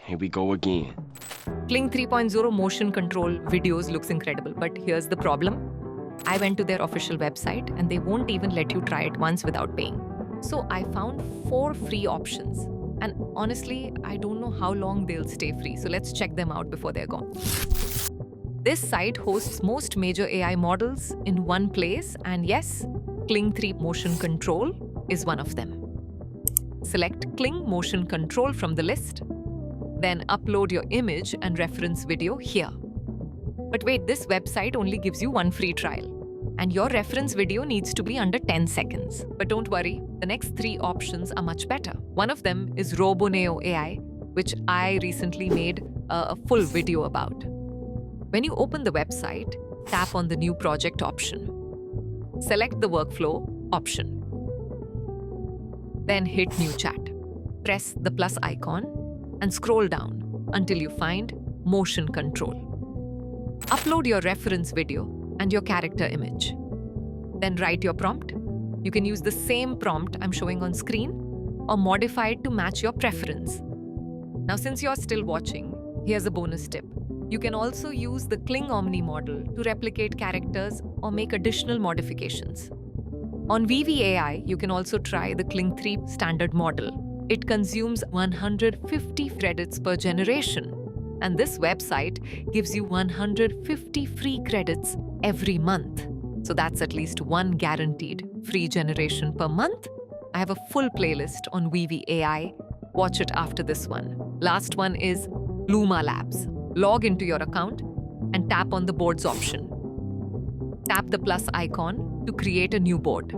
Here we go again. Kling 3.0 motion control videos looks incredible, but here's the problem. I went to their official website and they won't even let you try it once without paying. So I found 4 free options. And honestly, I don't know how long they'll stay free. So let's check them out before they're gone. This site hosts most major AI models in one place, and yes, Kling 3 Motion Control is one of them. Select Kling Motion Control from the list, then upload your image and reference video here. But wait, this website only gives you 1 free trial, and your reference video needs to be under 10 seconds. But don't worry, the next 3 options are much better. One of them is Roboneo AI, which I recently made a full video about. When you open the website, tap on the New Project option. Select the Workflow option. Then hit New Chat. Press the plus icon and scroll down until you find Motion Control. Upload your reference video and your character image. Then write your prompt. You can use the same prompt I'm showing on screen or modify it to match your preference. Now, since you're still watching, here's a bonus tip. You can also use the Kling Omni model to replicate characters or make additional modifications. On Weavy AI, you can also try the Kling 3 standard model. It consumes 150 credits per generation, and this website gives you 150 free credits every month. So that's at least 1 guaranteed free generation per month. I have a full playlist on Weavy AI. Watch it after this one. Last one is Luma Labs. Log into your account and tap on the boards option. Tap the plus icon to create a new board.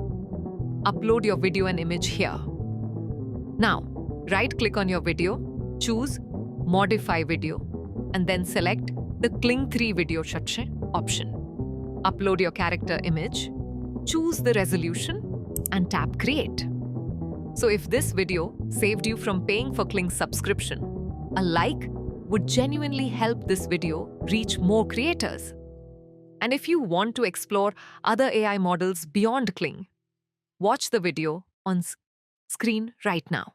Upload your video and image here. Now, right-click on your video, choose Modify Video, and then select the Kling 3 Video option. Upload your character image, choose the resolution, and tap Create. So if this video saved you from paying for Kling's subscription, a like would genuinely help this video reach more creators. And if you want to explore other AI models beyond Kling, watch the video on screen right now.